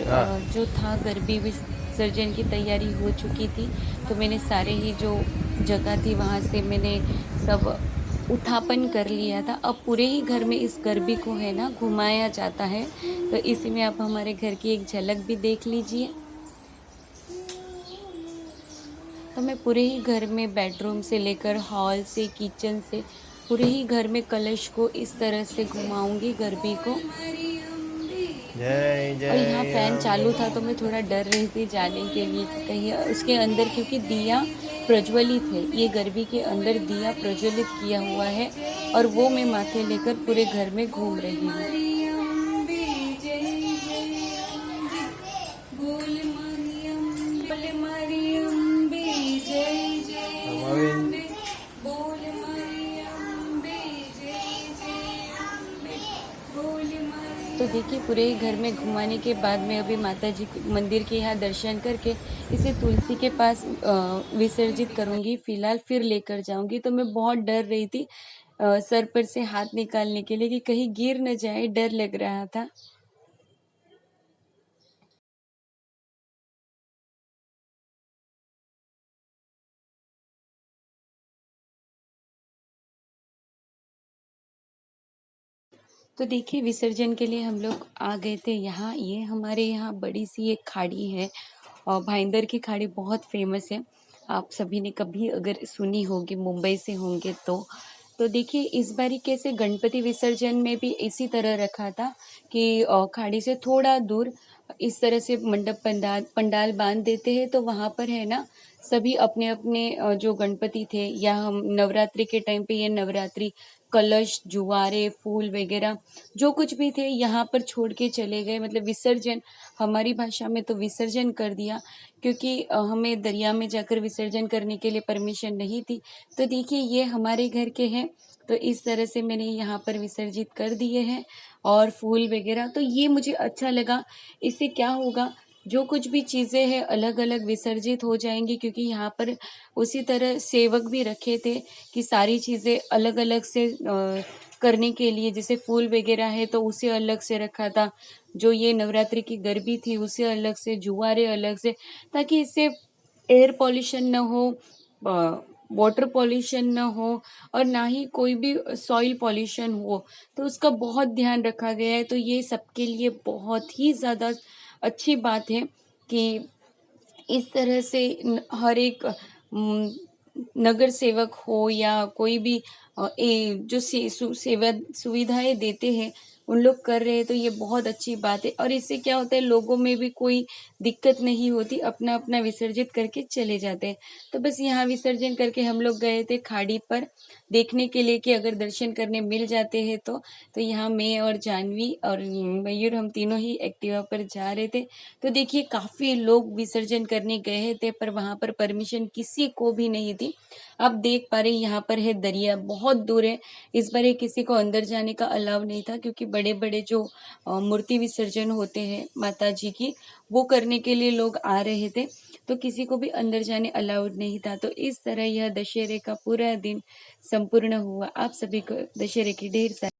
हाँ। जो था गरबी विसर्जन की तैयारी हो चुकी थी, तो मैंने सारे ही जो जगह थी वहाँ से मैंने सब उठापन कर लिया था। अब पूरे ही घर में इस गरबी को है ना घुमाया जाता है, तो इसी में आप हमारे घर की एक झलक भी देख लीजिए। तो मैं पूरे ही घर में बेडरूम से लेकर हॉल से किचन से पूरे ही घर में कलश को इस तरह से घुमाऊंगी गरबी को। जय और यहाँ जय फैन चालू था तो अम्बे। मैं थोड़ा डर रही थी जाने के लिए कि कहीं उसके अंदर, क्योंकि दिया प्रज्वलित है, ये गरबी के अंदर दिया प्रज्वलित किया हुआ है और वो मैं माथे लेकर पूरे घर में घूम रही हूँ। नमः। तो देखिए पूरे ही घर में घुमाने के बाद में अभी माता जी मंदिर के यहाँ दर्शन करके इसे तुलसी के पास विसर्जित करूंगी। फिलहाल फिर लेकर जाऊंगी। तो मैं बहुत डर रही थी सर पर से हाथ निकालने के लिए कि कहीं गिर न जाए, डर लग रहा था। तो देखिए विसर्जन के लिए हम लोग आ गए थे यहाँ। ये हमारे यहाँ बड़ी सी एक खाड़ी है और भाईंदर की खाड़ी बहुत फेमस है। आप सभी ने कभी अगर सुनी होगी, मुंबई से होंगे तो देखिए इस बारी कैसे गणपति विसर्जन में भी इसी तरह रखा था कि खाड़ी से थोड़ा दूर इस तरह से मंडप पंडाल पंडाल बांध देते हैं। तो वहां पर है ना सभी अपने अपने जो गणपति थे, या हम नवरात्रि के टाइम पे ये नवरात्रि कलश जुआरे फूल वगैरह जो कुछ भी थे यहाँ पर छोड़ के चले गए। मतलब विसर्जन, हमारी भाषा में तो विसर्जन कर दिया, क्योंकि हमें दरिया में जाकर विसर्जन करने के लिए परमिशन नहीं थी। तो देखिए ये हमारे घर के हैं, तो इस तरह से मैंने यहाँ पर विसर्जित कर दिए हैं और फूल वगैरह। तो ये मुझे अच्छा लगा। इससे क्या होगा, जो कुछ भी चीजें हैं अलग अलग विसर्जित हो जाएंगी, क्योंकि यहाँ पर उसी तरह सेवक भी रखे थे कि सारी चीजें अलग अलग से करने के लिए। जैसे फूल वगैरह है तो उसे अलग से रखा था, जो ये नवरात्रि की गरबी थी उसे अलग से, जुआरे अलग से, ताकि इससे एयर पॉल्यूशन न हो, वाटर पॉल्यूशन न हो और ना ही कोई भी सॉइल पॉल्यूशन हो। तो उसका बहुत ध्यान रखा गया है। तो ये सबके लिए बहुत ही ज़्यादा अच्छी बात है कि इस तरह से हर एक नगर सेवक हो या कोई भी जो सेवा सुविधाएं देते हैं उन लोग कर रहे हैं। तो ये बहुत अच्छी बात है और इससे क्या होता है, लोगों में भी कोई दिक्कत नहीं होती, अपना अपना विसर्जित करके चले जाते हैं। तो बस यहाँ विसर्जन करके हम लोग गए थे खाड़ी पर देखने के लिए कि अगर दर्शन करने मिल जाते हैं तो यहाँ मैं और जानवी और मयूर हम तीनों ही एक्टिवा पर जा रहे थे। तो देखिए काफी लोग विसर्जन करने गए थे पर वहां पर परमिशन किसी को भी नहीं थी। आप देख पा रहे यहाँ पर है दरिया, बहुत दूर है। इस बार किसी को अंदर जाने का अलाव नहीं था, क्योंकि बड़े बड़े जो मूर्ति विसर्जन होते हैं माता जी की, वो करने के लिए लोग आ रहे थे। तो किसी को भी अंदर जाने अलाउड नहीं था। तो इस तरह यह दशहरे का पूरा दिन संपूर्ण हुआ। आप सभी को दशहरे की ढेर सारी